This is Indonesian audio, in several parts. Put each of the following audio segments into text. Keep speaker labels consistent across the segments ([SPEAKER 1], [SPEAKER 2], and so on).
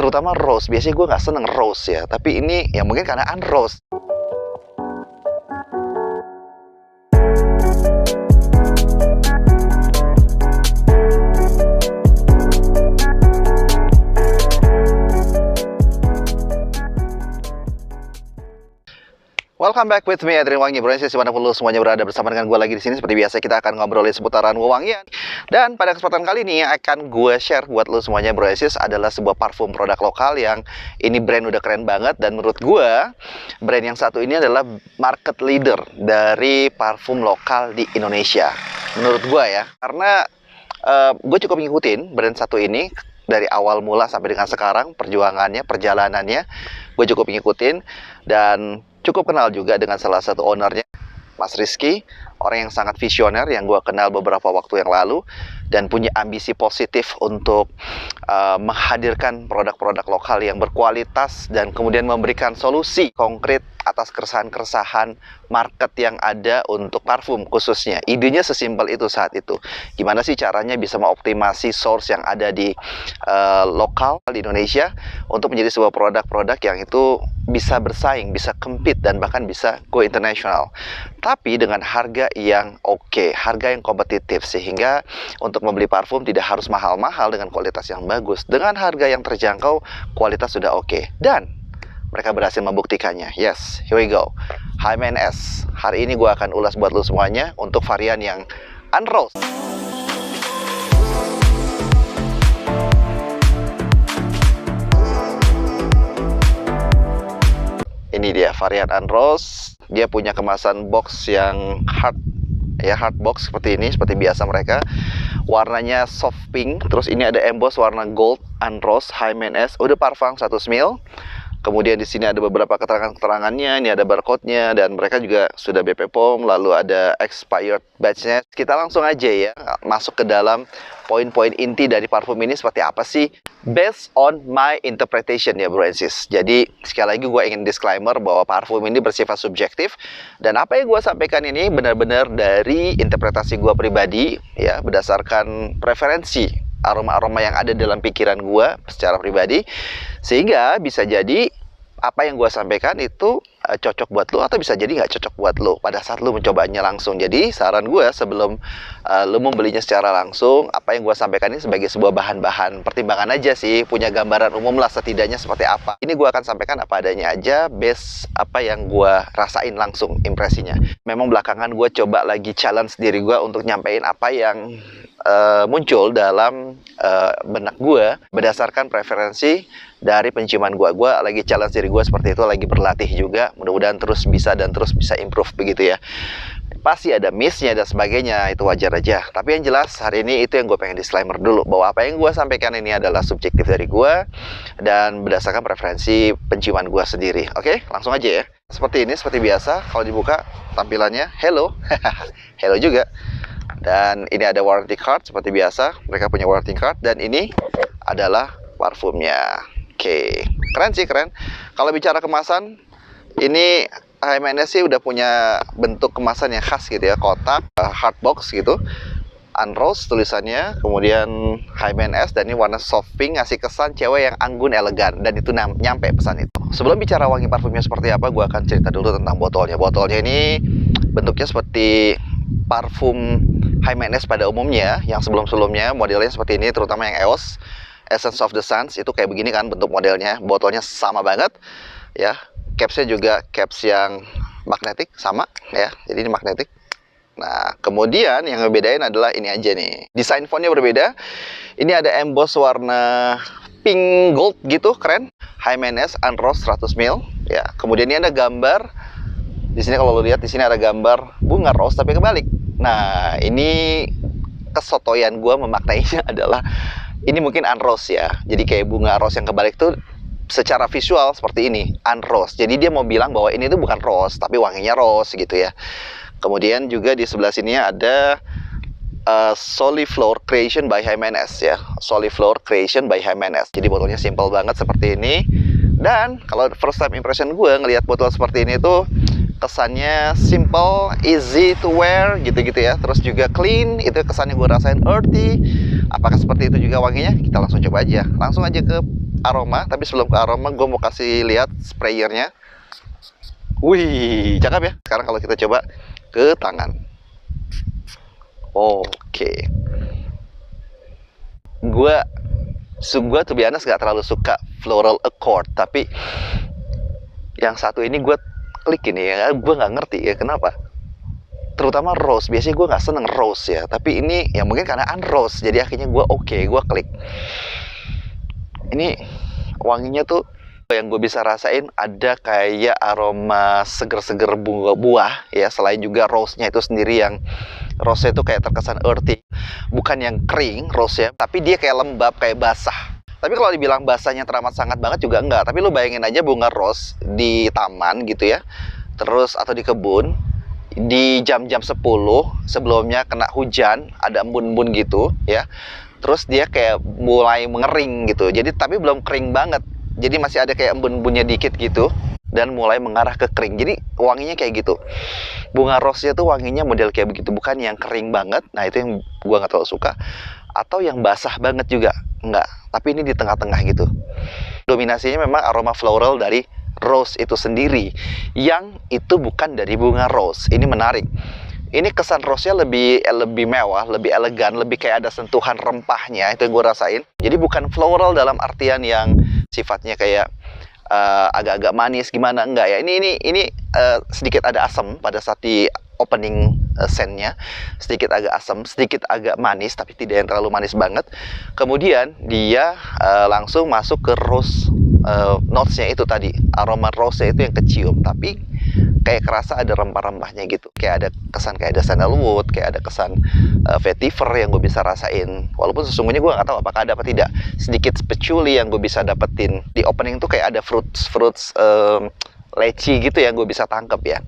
[SPEAKER 1] terutama rose. Biasanya gue nggak seneng rose ya, tapi ini ya mungkin karena unrose. Welcome back with me, Adrian Wangi. Bro, dimanapun lu semuanya berada, bersama dengan gue lagi di sini. Seperti biasa kita akan ngobrolin seputaran wewangian. Dan pada kesempatan kali ini yang akan gue share buat lu semuanya, Bro, adalah sebuah parfum produk lokal yang ini brand udah keren banget. Dan menurut gue, brand yang satu ini adalah market leader dari parfum lokal di Indonesia. Menurut gue ya, karena gue cukup ngikutin brand satu ini dari awal mula sampai dengan sekarang, perjalanannya gue cukup ngikutin dan cukup kenal juga dengan salah satu ownernya, Mas Rizky, orang yang sangat visioner yang gue kenal beberapa waktu yang lalu dan punya ambisi positif untuk menghadirkan produk-produk lokal yang berkualitas dan kemudian memberikan solusi konkret atas keresahan-keresahan market yang ada untuk parfum khususnya. Idenya sesimpel itu saat itu. Gimana sih caranya bisa mengoptimasi source yang ada di lokal di Indonesia untuk menjadi sebuah produk-produk yang itu bisa bersaing, bisa compete, dan bahkan bisa go international. Tapi dengan harga yang oke, harga yang kompetitif, sehingga untuk membeli parfum tidak harus mahal-mahal dengan kualitas yang bagus. Dengan harga yang terjangkau, kualitas sudah oke. Dan mereka berhasil membuktikannya. Yes, here we go. Hymen S. Hari ini gue akan ulas buat lo semuanya untuk varian yang unrose. Ini dia varian unrose. Dia punya kemasan box yang hard box seperti ini, seperti biasa mereka. Warnanya soft pink. Terus ini ada emboss warna gold unrose Hymen S Eau de Parfum 1 ml. Kemudian di sini ada beberapa keterangan-keterangannya, ini ada barcode-nya, dan mereka juga sudah BP POM, lalu ada expired batch-nya. Kita langsung aja ya, masuk ke dalam poin-poin inti dari parfum ini seperti apa sih? Based on my interpretation ya, bro and sis. Jadi, sekali lagi gue ingin disclaimer bahwa parfum ini bersifat subjektif, dan apa yang gue sampaikan ini benar-benar dari interpretasi gue pribadi, ya, berdasarkan preferensi aroma-aroma yang ada dalam pikiran gue secara pribadi, sehingga bisa jadi apa yang gue sampaikan itu cocok buat lo atau bisa jadi nggak cocok buat lo pada saat lo mencobanya langsung. Jadi saran gue sebelum lo membelinya secara langsung, apa yang gue sampaikan ini sebagai sebuah bahan-bahan pertimbangan aja sih, punya gambaran umum lah setidaknya seperti apa. Ini gue akan sampaikan apa adanya aja, base apa yang gue rasain langsung impresinya. Memang belakangan gue coba lagi challenge diri gue untuk nyampein apa yang muncul dalam benak gue berdasarkan preferensi dari penciuman gue. Gue lagi challenge diri gue seperti itu, lagi berlatih juga. Mudah-mudahan terus bisa improve begitu ya. Pasti ada miss-nya dan sebagainya, itu wajar aja. Tapi yang jelas hari ini itu yang gue pengen disclaimer dulu, bahwa apa yang gue sampaikan ini adalah subjektif dari gue dan berdasarkan preferensi penciuman gue sendiri. Oke, langsung aja ya. Seperti ini, seperti biasa, kalau dibuka tampilannya hello. Hello juga. Dan ini ada warranty card seperti biasa, mereka punya warranty card, dan ini adalah parfumnya. Oke, keren sih, keren. Kalau bicara kemasan, ini Hymen S sih udah punya bentuk kemasan yang khas gitu ya, kotak, hard box gitu, unrose tulisannya, kemudian Hymen S, dan ini warna soft pink, ngasih kesan cewek yang anggun, elegan, dan itu nyampe pesan itu. Sebelum bicara wangi parfumnya seperti apa, gue akan cerita dulu tentang botolnya. Botolnya ini bentuknya seperti parfum Hymen S pada umumnya, yang sebelum-sebelumnya modelnya seperti ini, terutama yang EOS Essence of the Suns itu kayak begini kan bentuk modelnya. Botolnya sama banget ya, capsnya juga caps yang magnetik sama ya, jadi ini magnetik. Nah, kemudian yang ngebedain adalah ini aja nih, desain fontnya berbeda. Ini ada emboss warna pink gold gitu, keren. Hymen S unrose 100 ml ya. Kemudian ini ada gambar di sini, kalau lo lihat di sini ada gambar bunga rose tapi kebalik. Nah, ini kesotoyan gue memaknainya adalah ini mungkin unrose ya. Jadi kayak bunga rose yang kebalik tuh secara visual seperti ini, unrose. Jadi dia mau bilang bahwa ini tuh bukan rose tapi wanginya rose gitu ya. Kemudian juga di sebelah sini ada Soliflor Creation by Hymen S ya. Soliflor Creation by Hymen S. Jadi botolnya simple banget seperti ini. Dan kalau first time impression gue ngelihat botol seperti ini tuh kesannya simple, easy to wear gitu-gitu ya. Terus juga clean, itu kesannya gue rasain earthy. Apakah seperti itu juga wanginya? Kita langsung coba aja. Langsung aja ke aroma, tapi sebelum ke aroma gue mau kasih lihat sprayernya. Wih, cakep ya. Sekarang kalau kita coba ke tangan. Oke. Gue tuh biasa nggak terlalu suka floral accord, tapi yang satu ini gue klik ini ya, gue nggak ngerti ya kenapa. Terutama rose, biasanya gue nggak seneng rose ya, tapi ini ya mungkin karena unrose, jadi akhirnya gue gue klik. Ini wanginya tuh yang gue bisa rasain ada kayak aroma seger-seger bunga buah ya, selain juga rose-nya itu sendiri yang rose-nya itu kayak terkesan earthy, bukan yang kering rose ya, tapi dia kayak lembab, kayak basah. Tapi kalau dibilang basahnya teramat sangat banget juga enggak. Tapi lu bayangin aja bunga rose di taman gitu ya, terus atau di kebun di jam-jam 10 sebelumnya kena hujan, ada embun-embun gitu ya, terus dia kayak mulai mengering gitu, jadi tapi belum kering banget, jadi masih ada kayak embun-embunnya dikit gitu dan mulai mengarah ke kering. Jadi wanginya kayak gitu. Bunga rose-nya tuh wanginya model kayak begitu, bukan yang kering banget. Nah itu yang gua nggak terlalu suka. Atau yang basah banget juga enggak, tapi ini di tengah-tengah gitu. Dominasinya memang aroma floral dari rose itu sendiri, yang itu bukan dari bunga rose. Ini menarik. Ini kesan rose-nya lebih mewah, lebih elegan, lebih kayak ada sentuhan rempahnya, itu yang gue rasain. Jadi bukan floral dalam artian yang sifatnya kayak agak-agak manis gimana, enggak ya. Ini sedikit ada asam pada saat di opening scent-nya, sedikit agak asam, sedikit agak manis, tapi tidak yang terlalu manis banget. Kemudian dia langsung masuk ke rose notes-nya itu tadi, aroma rose-nya itu yang kecium, tapi kayak kerasa ada rempah-rempahnya gitu, kayak ada kesan kayak ada sandalwood, kayak ada kesan vetiver yang gue bisa rasain. Walaupun sesungguhnya gue nggak tahu apakah ada apa tidak. Sedikit patchouli yang gue bisa dapetin di opening tuh kayak ada fruits leci gitu yang gue bisa tangkep ya.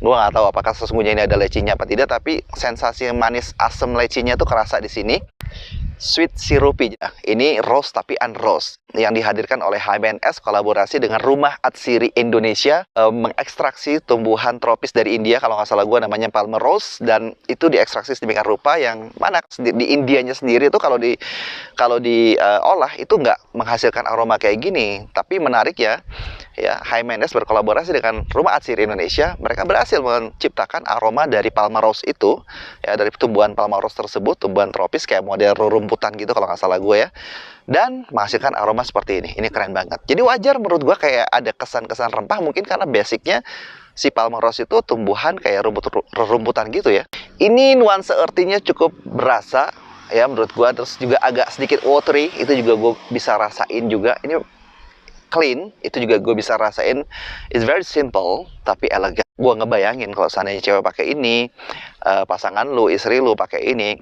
[SPEAKER 1] Gue nggak tahu apakah sesungguhnya ini ada lecinya apa tidak, tapi sensasi manis asam lecinya tuh kerasa di sini. Sweet syrupy, ini rose tapi unrose, yang dihadirkan oleh Hymen-S kolaborasi dengan Rumah Atsiri Indonesia, mengekstraksi tumbuhan tropis dari India, kalau nggak salah gue namanya Palmer Rose, dan itu diekstraksi sedemikian rupa yang mana di Indianya sendiri itu kalau diolah itu nggak menghasilkan aroma kayak gini. Tapi menarik ya, Hymen-S berkolaborasi dengan Rumah Atsiri Indonesia, mereka berhasil menciptakan aroma dari Palmer Rose itu ya, dari tumbuhan Palmer Rose tersebut, tumbuhan tropis kayak model rumputan gitu kalau nggak salah gue ya, dan menghasilkan aroma seperti ini keren banget. Jadi wajar menurut gue kayak ada kesan-kesan rempah, mungkin karena basicnya si Palmer Rose itu tumbuhan kayak rumputan gitu ya. Ini nuansa earthy-nya cukup berasa ya menurut gue, terus juga agak sedikit watery, itu juga gue bisa rasain juga. Ini clean, itu juga gue bisa rasain. It's very simple tapi elegan. Gue ngebayangin kalau seandainya cewek pakai ini, pasangan lu, istri lu pakai ini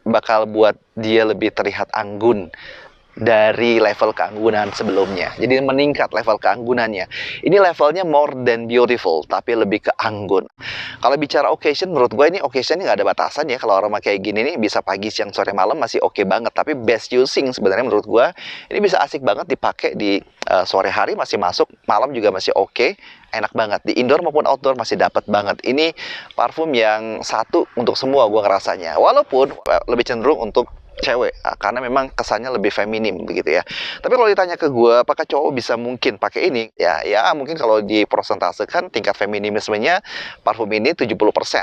[SPEAKER 1] bakal buat dia lebih terlihat anggun dari level keanggunan sebelumnya. Jadi meningkat level keanggunannya. Ini levelnya more than beautiful, tapi lebih ke anggun. Kalau bicara occasion, menurut gue ini occasion nggak ada batasan ya. Kalau aroma kayak gini nih bisa pagi, siang, sore, malam masih oke banget. Tapi best using sebenarnya menurut gue ini bisa asik banget dipakai di sore hari masih masuk, malam juga masih oke. Enak banget di indoor maupun outdoor, masih dapat banget. Ini parfum yang satu untuk semua gue ngerasanya, walaupun lebih cenderung untuk cewek karena memang kesannya lebih feminim begitu ya. Tapi kalau ditanya ke gue apakah cowok bisa mungkin pakai ini, ya mungkin kalau dipresentasekan tingkat feminismenya parfum ini 70%,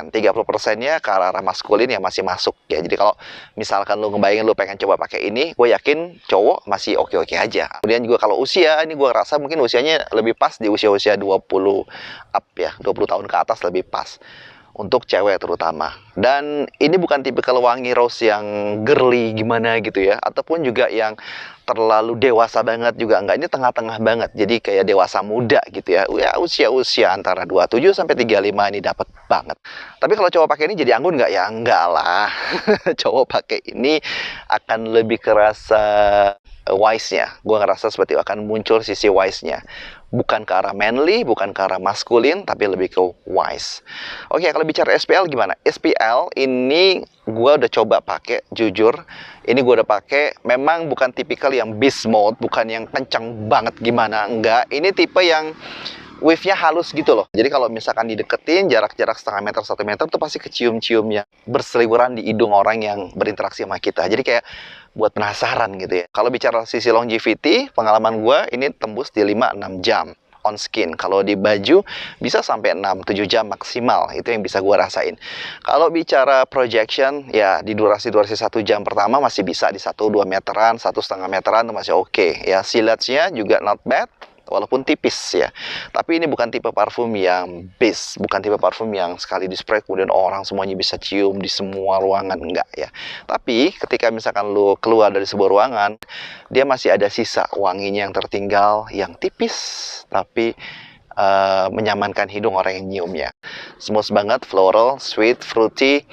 [SPEAKER 1] 30%-nya ke arah maskulin yang masih masuk ya. Jadi kalau misalkan lu ngebayangin lu pengen coba pakai ini, gue yakin cowok masih oke-oke aja. Kemudian juga kalau usia, ini gue rasa mungkin usianya lebih pas di usia-usia 20 up ya, 20 tahun ke atas lebih pas untuk cewek terutama. Dan ini bukan tipikal wangi rose yang girly gimana gitu ya, ataupun juga yang terlalu dewasa banget juga enggak. Ini tengah-tengah banget, jadi kayak dewasa muda gitu ya. Usia-usia antara 27 sampai 35 ini dapat banget. Tapi kalau cowok pakai ini jadi anggun nggak ya? Enggak lah. Cowok pakai ini akan lebih kerasa wise-nya. Gue ngerasa seperti akan muncul sisi wise-nya. Bukan ke arah manly, bukan ke arah maskulin, tapi lebih ke wise. Oke, kalau bicara SPL gimana? SPL ini gue udah coba pakai, jujur. Ini gue udah pakai, memang bukan tipikal yang beast mode, bukan yang kencang banget gimana, enggak. Ini tipe yang wave-nya halus gitu loh. Jadi kalau misalkan dideketin jarak-jarak setengah meter, 1 meter tuh pasti kecium-cium ya berseliweran di hidung orang yang berinteraksi sama kita. Jadi kayak buat penasaran gitu ya. Kalau bicara sisi longevity, pengalaman gue ini tembus di 5-6 jam on skin. Kalau di baju bisa sampai 6-7 jam maksimal. Itu yang bisa gue rasain. Kalau bicara projection, ya di durasi-durasi 1 jam pertama masih bisa di 1-2 meteran, 1,5 meteran itu masih oke. Ya, silage-nya juga not bad. Walaupun tipis ya. Tapi ini bukan tipe parfum yang base, bukan tipe parfum yang sekali di spray kemudian orang semuanya bisa cium di semua ruangan, enggak ya. Tapi ketika misalkan lu keluar dari sebuah ruangan, dia masih ada sisa wanginya yang tertinggal, yang tipis tapi menyamankan hidung orang yang nyiumnya. Smooth banget, floral, sweet, fruity,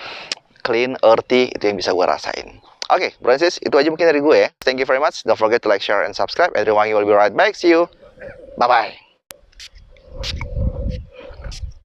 [SPEAKER 1] clean, earthy, itu yang bisa gue rasain. Oke, bro and sis, itu aja mungkin dari gue ya. Thank you very much. Don't forget to like, share, and subscribe. Everyone will be right back. See you. Bye-bye.